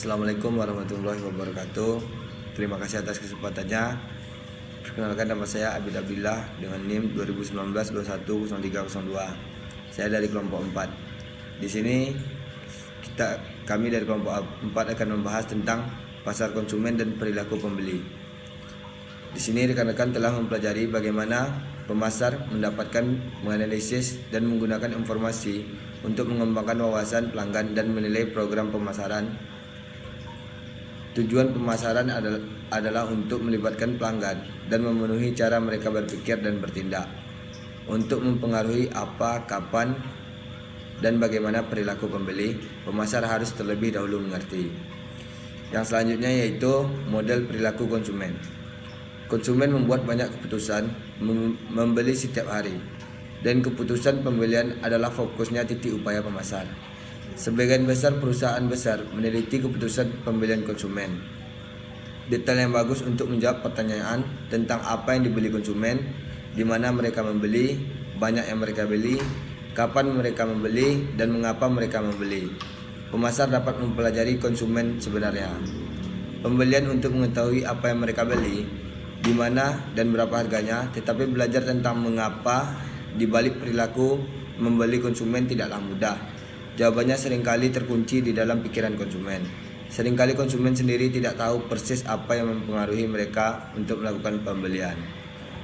Assalamualaikum warahmatullahi wabarakatuh. Terima kasih atas kesempatannya. Perkenalkan, nama saya Abid Abdillah dengan NIM 2019-210302. Saya dari kelompok 4. Di sini kami dari kelompok 4 akan membahas tentang pasar konsumen dan perilaku pembeli. Di sini rekan-rekan telah mempelajari bagaimana pemasar mendapatkan, menganalisis dan menggunakan informasi untuk mengembangkan wawasan pelanggan dan menilai program pemasaran. Tujuan pemasaran adalah untuk melibatkan pelanggan dan memenuhi cara mereka berpikir dan bertindak. Untuk mempengaruhi apa, kapan, dan bagaimana perilaku pembeli, pemasar harus terlebih dahulu mengerti. Yang selanjutnya yaitu model perilaku konsumen. Konsumen membuat banyak keputusan membeli setiap hari, dan keputusan pembelian adalah fokusnya titik upaya pemasar. Sebagian besar perusahaan besar meneliti keputusan pembelian konsumen. Detail yang bagus untuk menjawab pertanyaan tentang apa yang dibeli konsumen, di mana mereka membeli, banyak yang mereka beli, kapan mereka membeli, dan mengapa mereka membeli. Pemasar dapat mempelajari konsumen sebenarnya. Pembelian untuk mengetahui apa yang mereka beli, di mana dan berapa harganya, tetapi belajar tentang mengapa di balik perilaku membeli konsumen tidaklah mudah. Jawabannya seringkali terkunci di dalam pikiran konsumen. Seringkali konsumen sendiri tidak tahu persis apa yang mempengaruhi mereka untuk melakukan pembelian.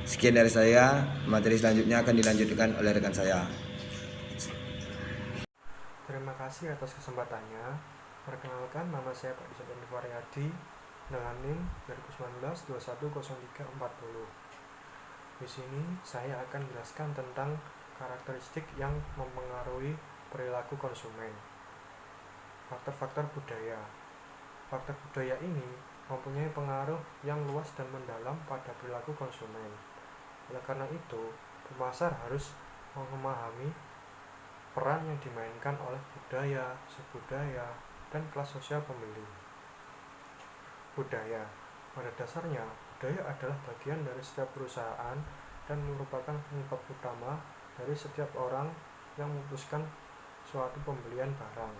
Sekian dari saya, materi selanjutnya akan dilanjutkan oleh rekan saya. Terima kasih atas kesempatannya. Perkenalkan, nama saya Pak Bisa Waryadi dengan NIM 2019-210340. Di sini saya akan menjelaskan tentang karakteristik yang mempengaruhi perilaku konsumen. Faktor-faktor budaya. Faktor budaya ini mempunyai pengaruh yang luas dan mendalam pada perilaku konsumen. Oleh karena itu, pemasar harus memahami peran yang dimainkan oleh budaya, subbudaya, dan kelas sosial pembeli. Budaya. Pada dasarnya, budaya adalah bagian dari setiap perusahaan dan merupakan penyebab utama dari setiap orang yang memutuskan suatu pembelian barang.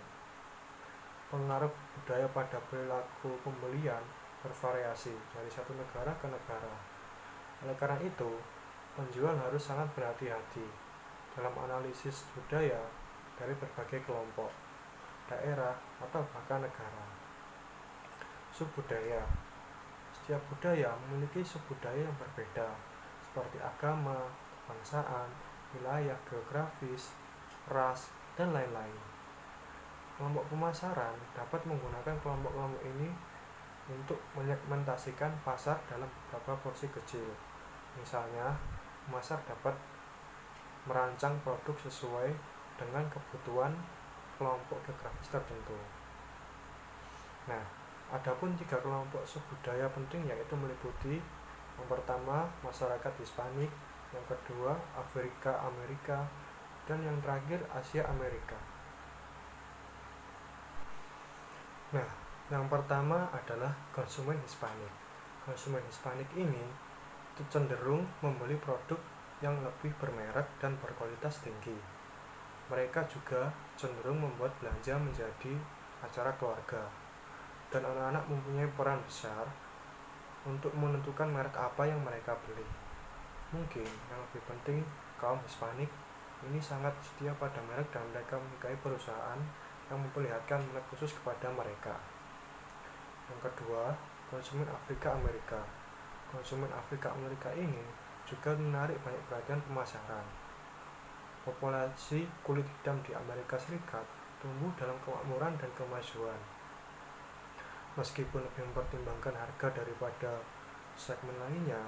Pengaruh budaya pada perilaku pembelian bervariasi dari satu negara ke negara. Oleh karena itu, penjual harus sangat berhati-hati dalam analisis budaya dari berbagai kelompok, daerah, atau bahkan negara. Subbudaya. Setiap budaya memiliki subbudaya yang berbeda, seperti agama, kebangsaan, wilayah geografis, ras, dan lain-lain. Kelompok pemasaran dapat menggunakan kelompok-kelompok ini untuk menyegmentasikan pasar dalam beberapa porsi kecil. Misalnya, pemasar dapat merancang produk sesuai dengan kebutuhan kelompok geografis tertentu. Nah, adapun 3 kelompok subbudaya penting yaitu meliputi yang pertama masyarakat Hispanik, yang kedua Afrika Amerika, dan yang terakhir Asia Amerika. Nah, yang pertama adalah konsumen Hispanik. Konsumen Hispanik ini cenderung membeli produk yang lebih bermerek dan berkualitas tinggi. Mereka juga cenderung membuat belanja menjadi acara keluarga, dan anak-anak mempunyai peran besar untuk menentukan merek apa yang mereka beli. Mungkin yang lebih penting, kaum Hispanik ini sangat setia pada merek dan mereka menyukai perusahaan yang memperlihatkan merek khusus kepada mereka. Yang kedua, konsumen Afrika Amerika. Konsumen Afrika Amerika ini juga menarik banyak perhatian pemasaran. Populasi kulit hitam di Amerika Serikat tumbuh dalam kemakmuran dan kemajuan. Meskipun lebih mempertimbangkan harga daripada segmen lainnya,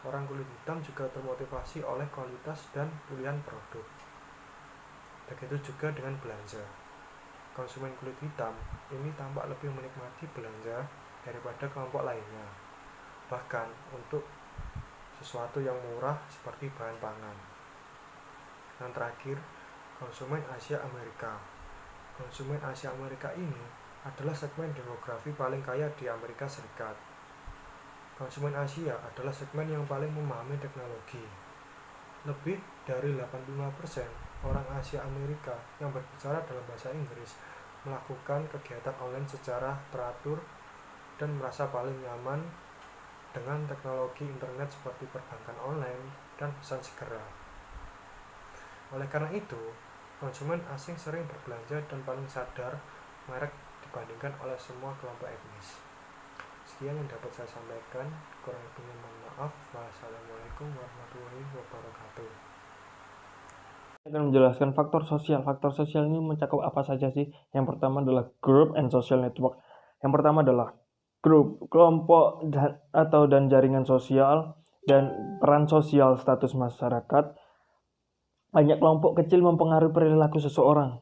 orang kulit hitam juga termotivasi oleh kualitas dan pilihan produk. Begitu juga dengan belanja. Konsumen kulit hitam ini tampak lebih menikmati belanja daripada kelompok lainnya, bahkan untuk sesuatu yang murah seperti bahan pangan. Yang terakhir, konsumen Asia Amerika. Konsumen Asia Amerika ini adalah segmen demografi paling kaya di Amerika Serikat. Konsumen Asia adalah segmen yang paling memahami teknologi. Lebih dari 85% orang Asia Amerika yang berbicara dalam bahasa Inggris melakukan kegiatan online secara teratur dan merasa paling nyaman dengan teknologi internet seperti perbankan online dan pesan segera. Oleh karena itu, konsumen asing sering berbelanja dan paling sadar merek dibandingkan oleh semua kelompok etnis. Sekian yang dapat saya sampaikan, kurang lebihnya mohon maaf. Wassalamualaikum warahmatullahi wabarakatuh. Saya akan menjelaskan faktor sosial. Faktor sosial ini mencakup apa saja sih? Yang pertama adalah group and social network. Yang pertama adalah grup, kelompok dan jaringan sosial dan peran sosial status masyarakat. Banyak kelompok kecil mempengaruhi perilaku seseorang.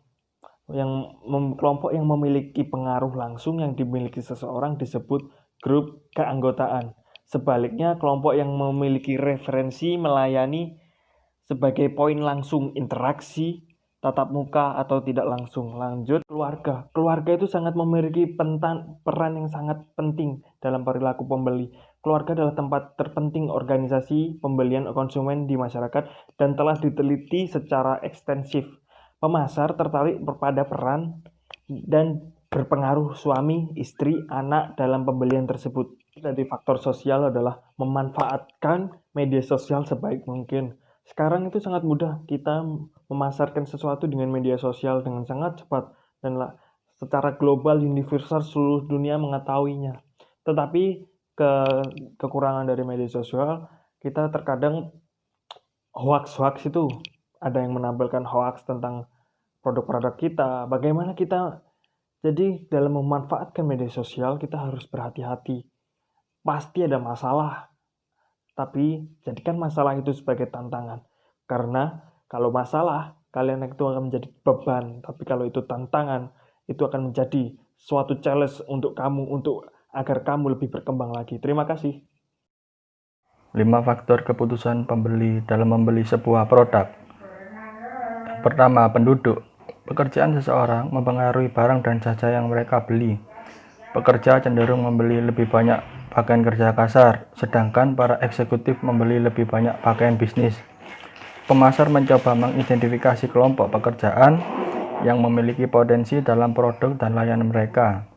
Kelompok yang memiliki pengaruh langsung yang dimiliki seseorang disebut grup keanggotaan. Sebaliknya, kelompok yang memiliki referensi melayani sebagai poin langsung interaksi, tatap muka atau tidak langsung. Lanjut, keluarga. Keluarga itu sangat memiliki peran yang sangat penting dalam perilaku pembeli. Keluarga adalah tempat terpenting organisasi pembelian konsumen di masyarakat dan telah diteliti secara ekstensif. Pemasar tertarik pada peran dan berpengaruh suami, istri, anak dalam pembelian tersebut. Dari faktor sosial adalah memanfaatkan media sosial sebaik mungkin. Sekarang itu sangat mudah kita memasarkan sesuatu dengan media sosial dengan sangat cepat dan secara global universal seluruh dunia mengetahuinya. Tetapi kekurangan dari media sosial, kita terkadang hoax itu ada yang menampilkan hoax tentang produk-produk kita. Bagaimana kita jadi dalam memanfaatkan media sosial kita harus berhati-hati. Pasti ada masalah, tapi jadikan masalah itu sebagai tantangan. Karena kalau masalah, kalian itu akan menjadi beban. Tapi kalau itu tantangan, itu akan menjadi suatu challenge untuk kamu, agar kamu lebih berkembang lagi. Terima kasih. 5 faktor keputusan pembeli dalam membeli sebuah produk. Yang pertama, penduduk. Pekerjaan seseorang mempengaruhi barang dan jasa yang mereka beli. Pekerja cenderung membeli lebih banyak pakaian kerja kasar, sedangkan para eksekutif membeli lebih banyak pakaian bisnis. Pemasar mencoba mengidentifikasi kelompok pekerjaan yang memiliki potensi dalam produk dan layanan mereka.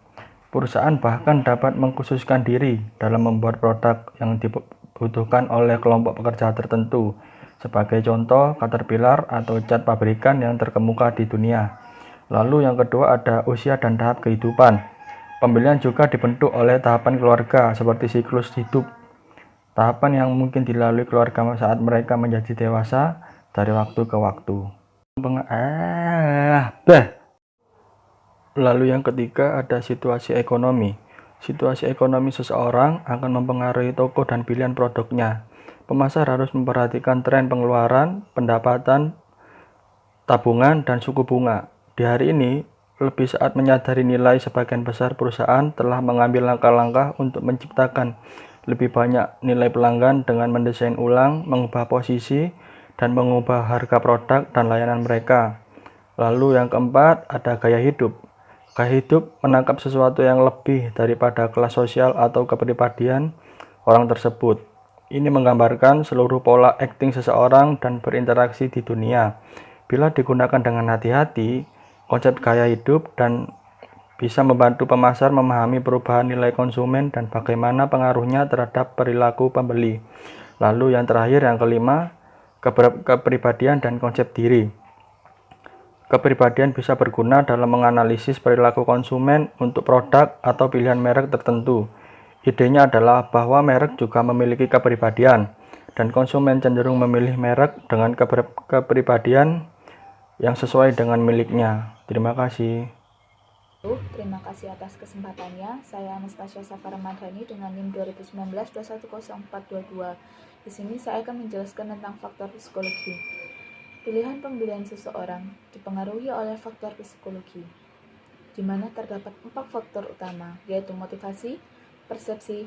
Perusahaan bahkan dapat mengkhususkan diri dalam membuat produk yang dibutuhkan oleh kelompok pekerja tertentu. Sebagai contoh, Caterpillar atau cat pabrikan yang terkemuka di dunia. Lalu yang kedua ada usia dan tahap kehidupan. Pembelian juga dibentuk oleh tahapan keluarga seperti siklus hidup. Tahapan yang mungkin dilalui keluarga saat mereka menjadi dewasa dari waktu ke waktu. Lalu yang ketiga ada situasi ekonomi. Situasi ekonomi seseorang akan mempengaruhi toko dan pilihan produknya. Pemasar harus memperhatikan tren pengeluaran, pendapatan, tabungan, dan suku bunga. Di hari ini, lebih saat menyadari nilai sebagian besar perusahaan telah mengambil langkah-langkah untuk menciptakan lebih banyak nilai pelanggan dengan mendesain ulang, mengubah posisi, dan mengubah harga produk dan layanan mereka. Lalu yang keempat ada gaya hidup. Gaya hidup menangkap sesuatu yang lebih daripada kelas sosial atau kepribadian orang tersebut. Ini menggambarkan seluruh pola akting seseorang dan berinteraksi di dunia. Bila digunakan dengan hati-hati, konsep gaya hidup dan bisa membantu pemasar memahami perubahan nilai konsumen dan bagaimana pengaruhnya terhadap perilaku pembeli. Lalu yang terakhir, yang kelima, kepribadian dan konsep diri. Kepribadian bisa berguna dalam menganalisis perilaku konsumen untuk produk atau pilihan merek tertentu. Idenya adalah bahwa merek juga memiliki kepribadian, dan konsumen cenderung memilih merek dengan kepribadian yang sesuai dengan miliknya. Terima kasih. Terima kasih atas kesempatannya. Saya Anastasia Safar Ramadhani dengan NIM 2019-210422. Di sini saya akan menjelaskan tentang faktor psikologi. Pilihan pembelian seseorang dipengaruhi oleh faktor psikologi, di mana terdapat 4 faktor utama, yaitu motivasi, persepsi,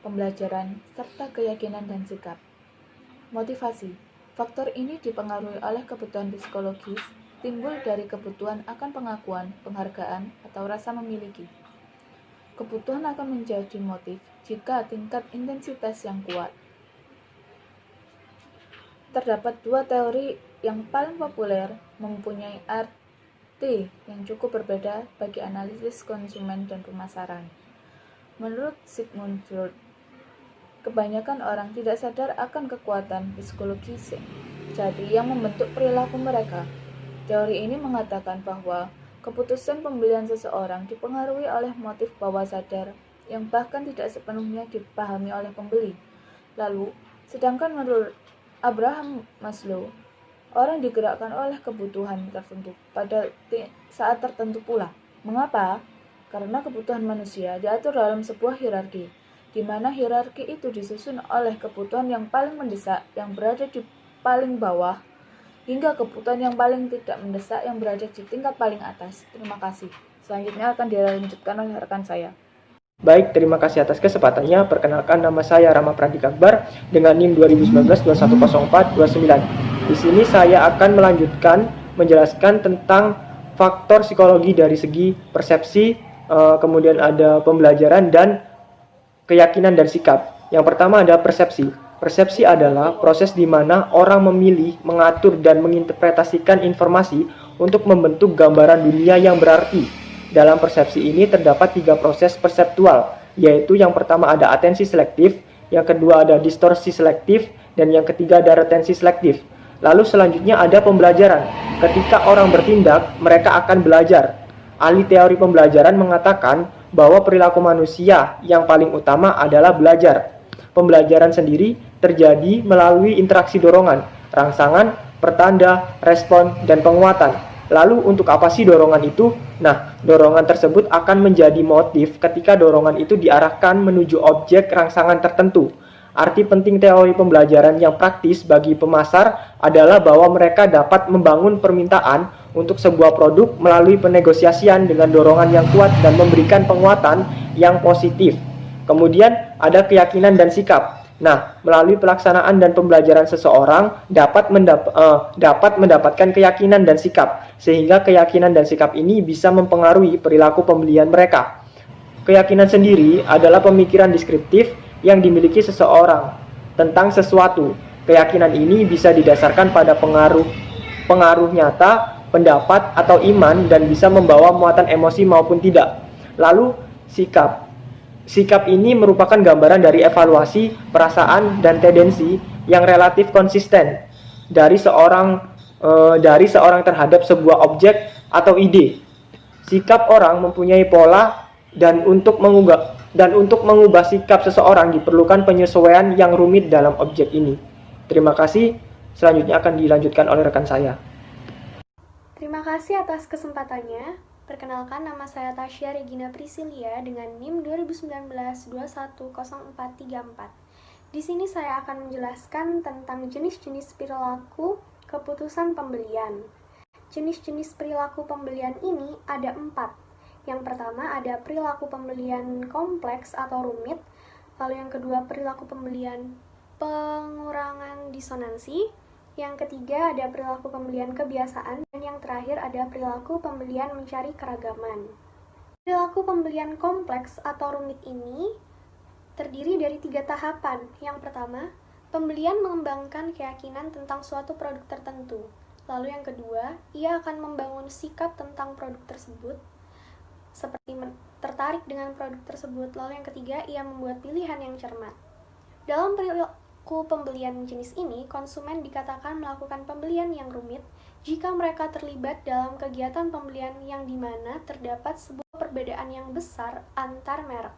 pembelajaran, serta keyakinan dan sikap. Motivasi. Faktor ini dipengaruhi oleh kebutuhan psikologis, timbul dari kebutuhan akan pengakuan, penghargaan, atau rasa memiliki. Kebutuhan akan menjadi motif jika tingkat intensitas yang kuat. Terdapat 2 teori yang paling populer mempunyai arti T yang cukup berbeda bagi analisis konsumen dan pemasaran. Menurut Sigmund Freud, kebanyakan orang tidak sadar akan kekuatan psikologi jadi yang membentuk perilaku mereka. Teori ini mengatakan bahwa keputusan pembelian seseorang dipengaruhi oleh motif bawah sadar yang bahkan tidak sepenuhnya dipahami oleh pembeli. Lalu, sedangkan menurut Abraham Maslow, orang digerakkan oleh kebutuhan tertentu pada saat tertentu pula. Mengapa? Karena kebutuhan manusia diatur dalam sebuah hierarki, di mana hierarki itu disusun oleh kebutuhan yang paling mendesak yang berada di paling bawah, hingga kebutuhan yang paling tidak mendesak yang berada di tingkat paling atas. Terima kasih. Selanjutnya akan dilanjutkan oleh rekan saya. Baik, terima kasih atas kesempatannya. Perkenalkan, nama saya Rama Pradika Akbar dengan NIM 2019-210429. Di sini saya akan menjelaskan tentang faktor psikologi dari segi persepsi, kemudian ada pembelajaran dan keyakinan dan sikap. Yang pertama ada persepsi. Persepsi adalah proses di mana orang memilih, mengatur, dan menginterpretasikan informasi untuk membentuk gambaran dunia yang berarti. Dalam persepsi ini terdapat 3 proses perseptual, yaitu yang pertama ada atensi selektif, yang kedua ada distorsi selektif, dan yang ketiga ada retensi selektif. Lalu selanjutnya ada pembelajaran. Ketika orang bertindak, mereka akan belajar. Ahli teori pembelajaran mengatakan bahwa perilaku manusia yang paling utama adalah belajar. Pembelajaran sendiri terjadi melalui interaksi dorongan, rangsangan, pertanda, respon, dan penguatan. Lalu untuk apa sih dorongan itu? Nah, dorongan tersebut akan menjadi motif ketika dorongan itu diarahkan menuju objek rangsangan tertentu. Arti penting teori pembelajaran yang praktis bagi pemasar adalah bahwa mereka dapat membangun permintaan untuk sebuah produk melalui penegosiasian dengan dorongan yang kuat dan memberikan penguatan yang positif. Kemudian ada keyakinan dan sikap. Nah, melalui pelaksanaan dan pembelajaran seseorang dapat mendapatkan keyakinan dan sikap, sehingga keyakinan dan sikap ini bisa mempengaruhi perilaku pembelian mereka. Keyakinan sendiri adalah pemikiran deskriptif yang dimiliki seseorang tentang sesuatu. Keyakinan ini bisa didasarkan pada pengaruh nyata, pendapat, atau iman dan bisa membawa muatan emosi maupun tidak. Lalu, sikap. Sikap ini merupakan gambaran dari evaluasi, perasaan, dan tendensi yang relatif konsisten dari seorang terhadap sebuah objek atau ide. Sikap orang mempunyai pola dan untuk mengubah sikap seseorang diperlukan penyesuaian yang rumit dalam objek ini. Terima kasih. Selanjutnya akan dilanjutkan oleh rekan saya. Terima kasih atas kesempatannya. Perkenalkan, nama saya Tasya Regina Priscilia dengan NIM 2019-210434. Di sini saya akan menjelaskan tentang jenis-jenis perilaku keputusan pembelian. Jenis-jenis perilaku pembelian ini ada 4. Yang pertama ada perilaku pembelian kompleks atau rumit, lalu yang kedua perilaku pembelian pengurangan disonansi, yang ketiga ada perilaku pembelian kebiasaan, dan yang terakhir ada perilaku pembelian mencari keragaman. Perilaku pembelian kompleks atau rumit ini terdiri dari 3 tahapan. Yang pertama, pembelian mengembangkan keyakinan tentang suatu produk tertentu. Lalu yang kedua, ia akan membangun sikap tentang produk tersebut, seperti tertarik dengan produk tersebut. Lalu yang ketiga, ia membuat pilihan yang cermat. Dalam perilaku pembelian jenis ini, konsumen dikatakan melakukan pembelian yang rumit jika mereka terlibat dalam kegiatan pembelian yang dimana terdapat sebuah perbedaan yang besar antar merek.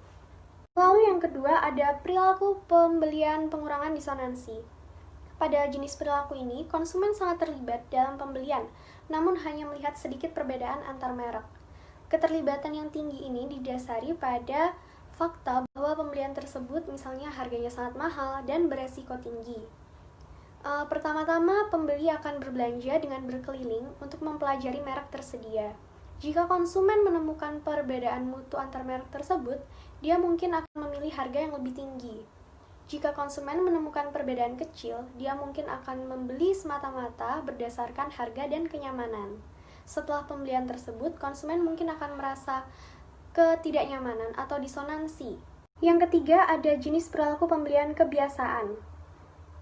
Lalu yang kedua ada perilaku pembelian pengurangan disonansi. Pada jenis perilaku ini, konsumen sangat terlibat dalam pembelian, namun hanya melihat sedikit perbedaan antar merek. Keterlibatan yang tinggi ini didasari pada fakta bahwa pembelian tersebut misalnya harganya sangat mahal dan beresiko tinggi. Pertama-tama, pembeli akan berbelanja dengan berkeliling untuk mempelajari merek tersedia. Jika konsumen menemukan perbedaan mutu antar merek tersebut, dia mungkin akan memilih harga yang lebih tinggi. Jika konsumen menemukan perbedaan kecil, dia mungkin akan membeli semata-mata berdasarkan harga dan kenyamanan. Setelah pembelian tersebut, konsumen mungkin akan merasa ketidaknyamanan atau disonansi. Yang ketiga, ada jenis perilaku pembelian kebiasaan.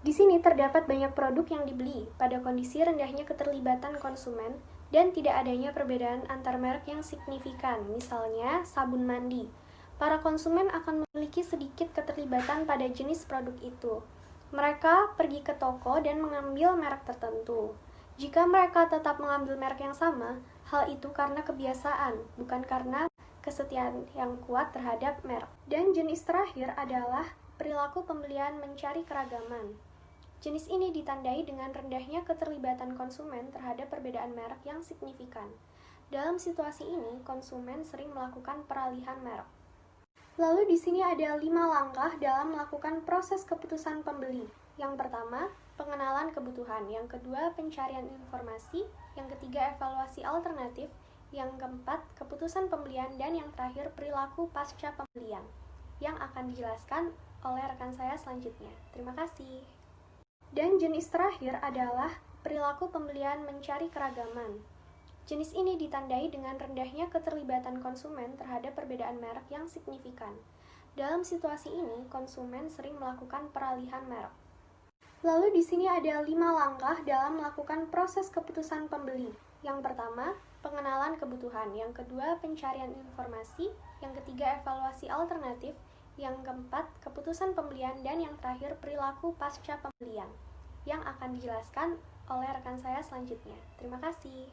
Di sini terdapat banyak produk yang dibeli pada kondisi rendahnya keterlibatan konsumen dan tidak adanya perbedaan antar merek yang signifikan, misalnya sabun mandi. Para konsumen akan memiliki sedikit keterlibatan pada jenis produk itu. Mereka pergi ke toko dan mengambil merek tertentu. Jika mereka tetap mengambil merek yang sama, hal itu karena kebiasaan, bukan karena kesetiaan yang kuat terhadap merek. Dan jenis terakhir adalah perilaku pembelian mencari keragaman. Jenis ini ditandai dengan rendahnya keterlibatan konsumen terhadap perbedaan merek yang signifikan. Dalam situasi ini, konsumen sering melakukan peralihan merek. Lalu di sini ada 5 langkah dalam melakukan proses keputusan pembeli. Yang pertama, pengenalan kebutuhan. Yang kedua, pencarian informasi. Yang ketiga, evaluasi alternatif. Yang keempat, keputusan pembelian. Dan yang terakhir, perilaku pasca pembelian, yang akan dijelaskan oleh rekan saya selanjutnya. Terima kasih. Dan jenis terakhir adalah perilaku pembelian mencari keragaman. Jenis ini ditandai dengan rendahnya keterlibatan konsumen terhadap perbedaan merek yang signifikan. Dalam situasi ini, konsumen sering melakukan peralihan merek. Lalu di sini ada 5 langkah dalam melakukan proses keputusan pembeli. Yang pertama, pengenalan kebutuhan. Yang kedua, pencarian informasi. Yang ketiga, evaluasi alternatif. Yang keempat, keputusan pembelian. Dan yang terakhir, perilaku pasca pembelian, yang akan dijelaskan oleh rekan saya selanjutnya. Terima kasih.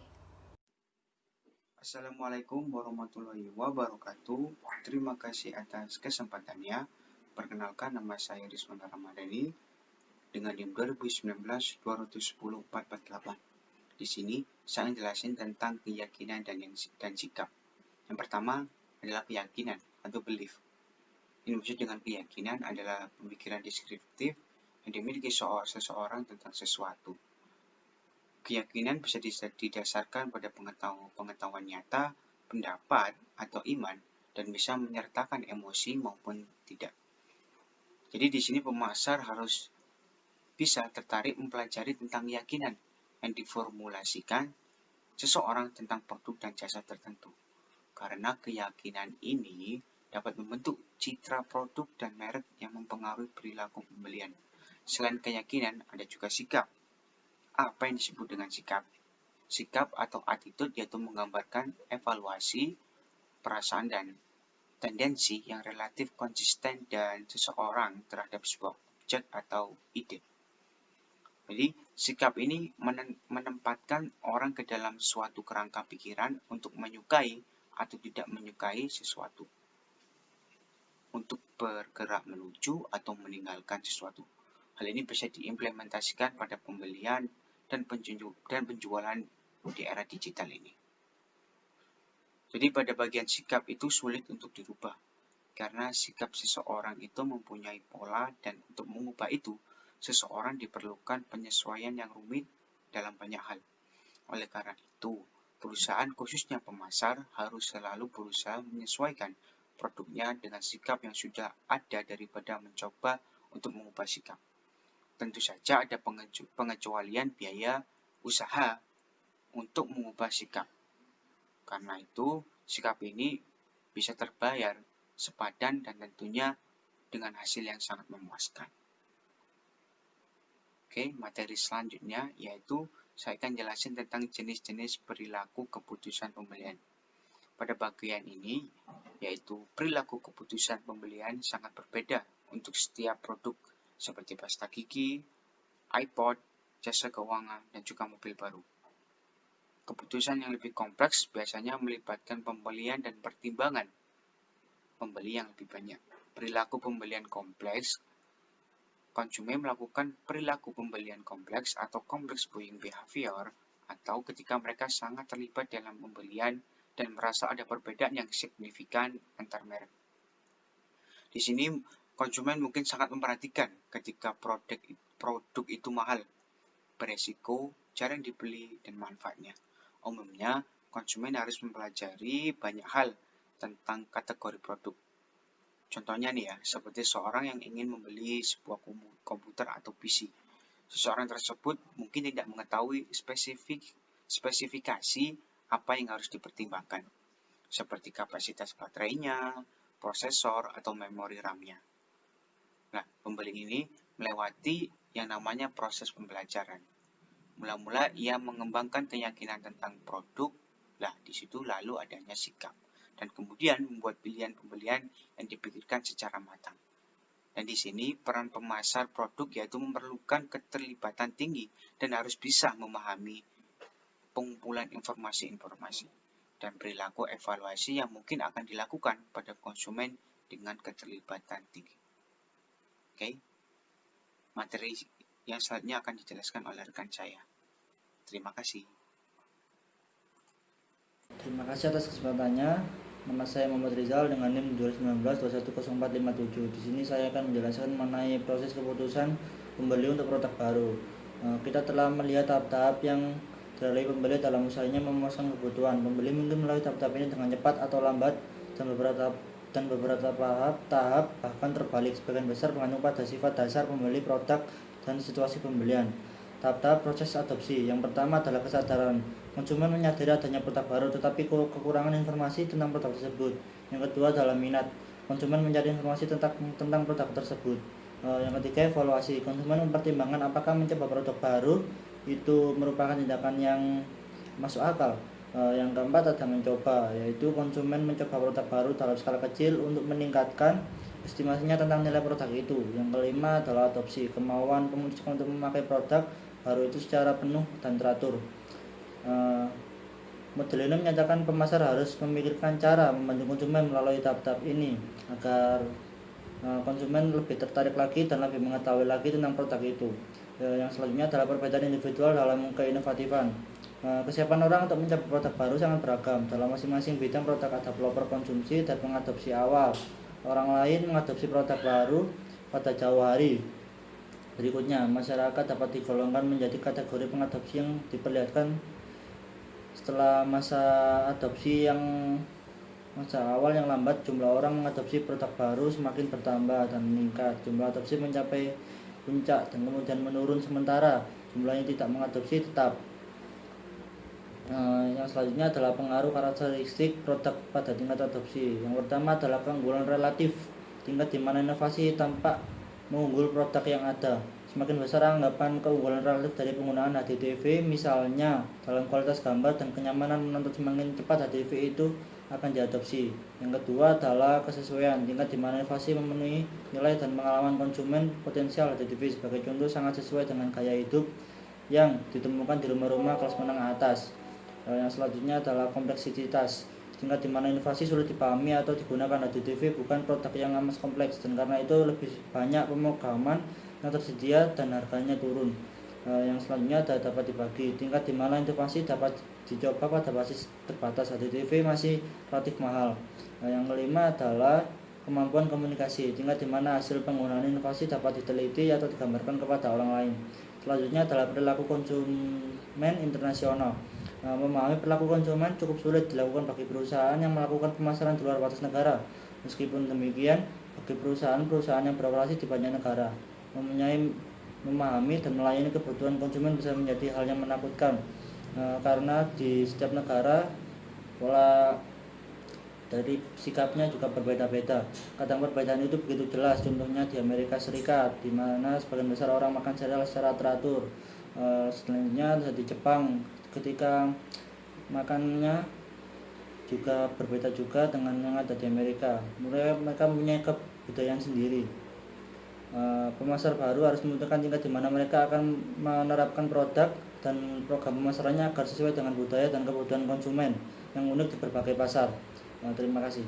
Assalamualaikum warahmatullahi wabarakatuh. Terima kasih atas kesempatannya. Perkenalkan, nama saya Rizwan Ramadhani dengan NIM 2019-210-448. Di sini saya jelasin tentang keyakinan dan sikap. Yang pertama adalah keyakinan atau belief. Ini maksud dengan keyakinan adalah pemikiran deskriptif yang dimiliki seseorang tentang sesuatu. Keyakinan bisa didasarkan pada pengetahuan nyata, pendapat, atau iman, dan bisa menyertakan emosi maupun tidak. Jadi di sini pemasar harus bisa tertarik mempelajari tentang keyakinan yang diformulasikan seseorang tentang produk dan jasa tertentu. Karena keyakinan ini dapat membentuk citra produk dan merek yang mempengaruhi perilaku pembelian. Selain keyakinan, ada juga sikap. Apa yang disebut dengan sikap? Sikap atau attitude yaitu menggambarkan evaluasi, perasaan, dan tendensi yang relatif konsisten dan seseorang terhadap sebuah objek atau ide. Jadi, sikap ini menempatkan orang ke dalam suatu kerangka pikiran untuk menyukai atau tidak menyukai sesuatu, untuk bergerak menuju atau meninggalkan sesuatu. Hal ini bisa diimplementasikan pada pembelian dan penjualan di era digital ini. Jadi pada bagian sikap itu sulit untuk dirubah, karena sikap seseorang itu mempunyai pola, dan untuk mengubah itu, seseorang diperlukan penyesuaian yang rumit dalam banyak hal. Oleh karena itu, perusahaan khususnya pemasar harus selalu berusaha menyesuaikan produknya dengan sikap yang sudah ada daripada mencoba untuk mengubah sikap. Tentu saja ada pengecualian biaya usaha untuk mengubah sikap. Karena itu, sikap ini bisa terbayar sepadan dan tentunya dengan hasil yang sangat memuaskan. Oke, materi selanjutnya yaitu saya akan jelasin tentang jenis-jenis perilaku keputusan pembelian. Pada bagian ini, yaitu perilaku keputusan pembelian sangat berbeda untuk setiap produk seperti pasta gigi, iPod, jasa keuangan, dan juga mobil baru. Keputusan yang lebih kompleks biasanya melibatkan pembelian dan pertimbangan pembeli yang lebih banyak. Perilaku pembelian kompleks, konsumen melakukan perilaku pembelian kompleks atau complex buying behavior, atau ketika mereka sangat terlibat dalam pembelian dan merasa ada perbedaan yang signifikan antar merek. Di sini konsumen mungkin sangat memperhatikan ketika produk itu mahal, beresiko, jarang dibeli, dan manfaatnya. Umumnya, konsumen harus mempelajari banyak hal tentang kategori produk. Contohnya nih ya, seperti seorang yang ingin membeli sebuah komputer atau PC. Seseorang tersebut mungkin tidak mengetahui spesifikasi apa yang harus dipertimbangkan, seperti kapasitas baterainya, prosesor, atau memori RAM-nya. Nah, pembeli ini melewati yang namanya proses pembelajaran. Mula-mula ia mengembangkan keyakinan tentang produk, di situ lalu adanya sikap. Dan kemudian membuat pilihan pembelian yang dipikirkan secara matang. Dan di sini peran pemasar produk yaitu memerlukan keterlibatan tinggi dan harus bisa memahami pengumpulan informasi-informasi dan perilaku evaluasi yang mungkin akan dilakukan pada konsumen dengan keterlibatan tinggi. Oke. Materi yang selanjutnya akan dijelaskan oleh rekan saya. Terima kasih. Terima kasih atas kesempatannya. Nama saya Muhammad Rizal dengan NIM 2019-210457. Di sini saya akan menjelaskan mengenai proses keputusan pembeli untuk produk baru. Kita telah melihat tahap-tahap yang dilalui pembeli dalam usahanya memenuhi kebutuhan. Pembeli mungkin melalui tahap-tahap ini dengan cepat atau lambat dan beberapa tahap bahkan terbalik. Sebagian besar bergantung pada sifat dasar pembeli produk dan situasi pembelian. Tahap-tahap proses adopsi. Yang pertama adalah kesadaran. Konsumen menyadari adanya produk baru tetapi kekurangan informasi tentang produk tersebut. Yang kedua adalah minat. Konsumen mencari informasi tentang produk tersebut. Yang ketiga evaluasi. Konsumen mempertimbangkan apakah mencoba produk baru itu merupakan tindakan yang masuk akal. Yang keempat ada mencoba, yaitu konsumen mencoba produk baru dalam skala kecil untuk meningkatkan estimasinya tentang nilai produk itu. Yang kelima adalah adopsi. Kemauan memutuskan untuk memakai produk baru itu secara penuh dan teratur. Model ini menyatakan pemasar harus memikirkan cara membantu konsumen melalui tahap-tahap ini agar konsumen lebih tertarik lagi dan lebih mengetahui lagi tentang produk itu. Yang selanjutnya adalah perbedaan individual dalam keinovatifan. Kesiapan orang untuk mencoba produk baru sangat beragam. Dalam masing-masing bidang produk ada pelopor konsumsi dan pengadopsi awal. Orang lain mengadopsi produk baru pada jauh hari. Berikutnya, masyarakat dapat digolongkan menjadi kategori pengadopsi yang diperlihatkan setelah masa adopsi yang masa awal yang lambat. Jumlah orang mengadopsi produk baru semakin bertambah dan meningkat. Jumlah adopsi mencapai puncak dan kemudian menurun sementara jumlahnya tidak mengadopsi tetap. Yang selanjutnya adalah pengaruh karakteristik produk pada tingkat adopsi. Yang pertama adalah keunggulan relatif, tingkat di mana inovasi tampak mengunggul produk yang ada. Semakin besar anggapan keunggulan relatif dari penggunaan HDTV, misalnya dalam kualitas gambar dan kenyamanan menonton, semakin cepat HDTV itu akan diadopsi. Yang kedua adalah kesesuaian, tingkat di mana inovasi memenuhi nilai dan pengalaman konsumen potensial HDTV. Sebagai contoh, sangat sesuai dengan gaya hidup yang ditemukan di rumah-rumah kelas menengah atas. Yang selanjutnya adalah kompleksitas, tingkat di mana inovasi sulit dipahami atau digunakan HDTV bukan produk yang amat kompleks, dan karena itu lebih banyak pemrograman yang tersedia dan harganya turun. Yang selanjutnya dapat dibagi, tingkat di mana inovasi dapat dicoba pada basis terbatas, HDTV masih relatif mahal. Yang kelima adalah kemampuan komunikasi, tingkat di mana hasil penggunaan inovasi dapat diteliti atau digambarkan kepada orang lain. Selanjutnya adalah perilaku konsumen internasional. Memahami perilaku konsumen cukup sulit dilakukan bagi perusahaan yang melakukan pemasaran di luar batas negara. Meskipun demikian, bagi perusahaan-perusahaan yang beroperasi di banyak negara, memahami dan melayani kebutuhan konsumen bisa menjadi hal yang menakutkan, karena di setiap negara pola dari sikapnya juga berbeda-beda. Kadang perbedaan itu begitu jelas, contohnya di Amerika Serikat, di mana sebagian besar orang makan sereal secara teratur. Selanjutnya di Jepang, ketika makannya juga berbeda juga dengan yang ada di Amerika. Mereka mempunyai kebudayaan sendiri. Pemasar baru harus menentukan tingkat di mana mereka akan menerapkan produk dan program pemasarannya agar sesuai dengan budaya dan kebutuhan konsumen yang unik di berbagai pasar. Terima kasih.